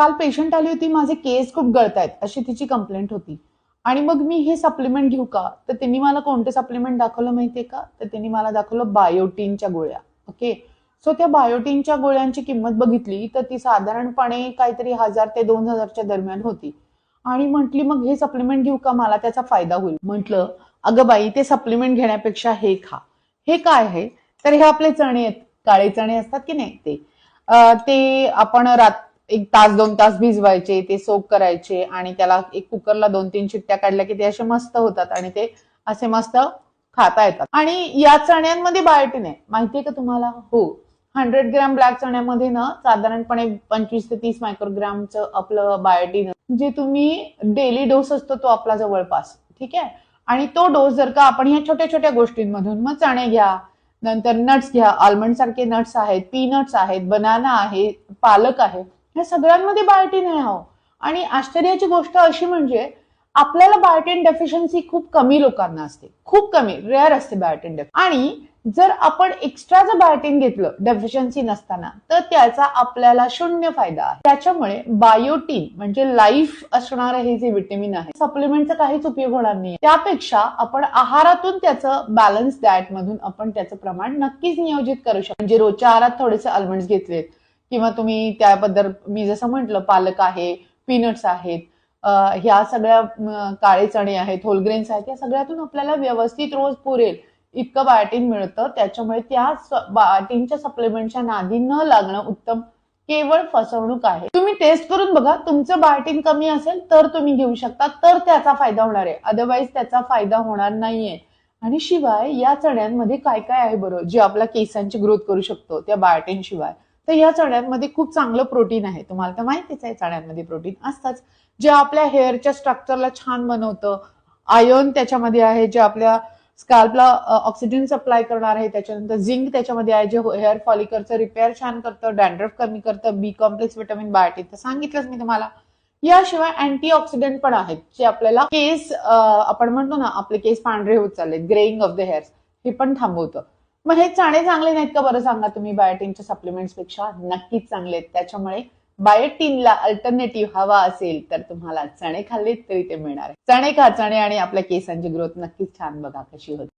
काल पेशंट आली होती, माझे केस खूप गळतायत अशी तिची कंप्लेंट होती. आणि मग मी हे सप्लिमेंट घेऊ का, तर त्यांनी मला कोणते सप्लिमेंट दाखवलं माहितीये का, तर त्यांनी मला दाखवलं बायोटीनच्या गोळ्या. ओके. सो त्या बायोटीनच्या गोळ्यांची किंमत बघितली तर ती साधारणपणे काहीतरी 1000 ते 2000च्या दरम्यान होती. आणि म्हटली मग हे सप्लिमेंट घेऊ का, मला त्याचा फायदा होईल. म्हटलं अगं बाई, ते सप्लिमेंट घेण्यापेक्षा हे खा. हे काय आहे, तर हे आपले चणे आहेत, काळे चणे असतात की नाही ते आपण एक तास 2 तास भिजवायचे, ते सोक करायचे आणि त्याला एक कुकरला 2-3 शिट्ट्या काढल्या की ते असे मस्त होतात आणि ते असे मस्त खाता येतात. आणि या चण्यांमध्ये बायोटीन आहे, माहितीये का तुम्हाला? हो. 100 ग्रॅम ब्लॅक चण्यामध्ये ना साधारणपणे 25 ते 30 मायक्रोग्रामचं आपलं बायोटीन, जे तुम्ही डेली डोस असतो तो आपला जवळपास. ठीक आहे. आणि तो डोस जर का आपण ह्या छोट्या छोट्या गोष्टींमधून, मग चणे घ्या, नंतर नट्स घ्या, आल्मंड सारखे नट्स आहेत, पीनट्स आहेत, बनाना आहे, पालक आहे, या सगळ्यांमध्ये बायोटीन आहे. हो. आणि आश्चर्याची गोष्ट अशी म्हणजे आपल्याला बायोटीन डेफिशियन्सी खूप कमी लोकांना असते, खूप कमी, रेअर असते बायोटीन डेफिशियन्सी. आणि जर आपण एक्स्ट्रा जर बायोटीन घेतलं डेफिशियन्सी नसताना, तर त्याचा आपल्याला 0 फायदा आहे. त्याच्यामुळे बायोटीन म्हणजे लाईफ असणारं हे जे विटॅमिन आहे, सप्लिमेंटचा काहीच उपयोग होणार नाही. त्यापेक्षा आपण आहारातून त्याचं बॅलन्स डाएट मधून आपण त्याचं प्रमाण नक्कीच नियोजित करू शकतो. म्हणजे रोजच्या आहारात थोडेसे आल्मंड्स घेतलेत किंवा तुम्ही त्याबद्दल मी जसं म्हटलं पालक आहे, पीनट्स आहेत, ह्या सगळ्या काळे चणे आहेत, होलग्रेन्स आहेत, या सगळ्यातून आपल्याला व्यवस्थित रोज पुरेल इतकं बायोटीन मिळतं. त्याच्यामुळे त्या बायोटीनच्या सप्लिमेंटच्या नादी न लागणं उत्तम. केवळ फसवणूक आहे. तुम्ही टेस्ट करून बघा, तुमचं बायोटीन कमी असेल तर तुम्ही घेऊ शकता, तर त्याचा फायदा होणार आहे, अदरवाईज त्याचा फायदा होणार नाहीये. आणि शिवाय या चण्यांमध्ये काय काय आहे बरं, जे आपल्या केसांची ग्रोथ करू शकतो त्या बायोटीन शिवाय. तर या चण्यांमध्ये खूप चांगलं प्रोटीन आहे. तुम्हाला तर माहितीच आहे चण्यांमध्ये प्रोटीन असतंच, जे आपल्या हेअरच्या स्ट्रक्चरला छान बनवतं. आयर्न त्याच्यामध्ये आहे, जे आपल्या स्कॅल्पला ऑक्सिजन सप्लाय करणार आहे. त्याच्यानंतर झिंक त्याच्यामध्ये आहे, जे हेअर फॉलिकलचं रिपेअर छान करतं, डॅन्ड्रफ कमी करतं, बी कॉम्प्लेक्स विटामिन बायोटीन तर सांगितलंच मी तुम्हाला. याशिवाय अँटीऑक्सिडंट पण आहेत, जे आपल्याला केस, आपण म्हणतो ना आपले केस पांढरे होत चालले, ग्रेइंग ऑफ द हेअर्स, हे पण थांबवतं. मग हे चणे चांगले नाहीत का बरं, सांगा तुम्ही? बायोटीनच्या सप्लिमेंट्स पेक्षा नक्कीच चांगले आहेत. त्याच्यामुळे बायोटीनला अल्टरनेटिव्ह हवा असेल तर तुम्हाला चणे खाल्लेत तरी ते मिळणार आहे. चणे खा, चणे, आणि आपल्या केसांची ग्रोथ नक्कीच छान बघा कशी होते.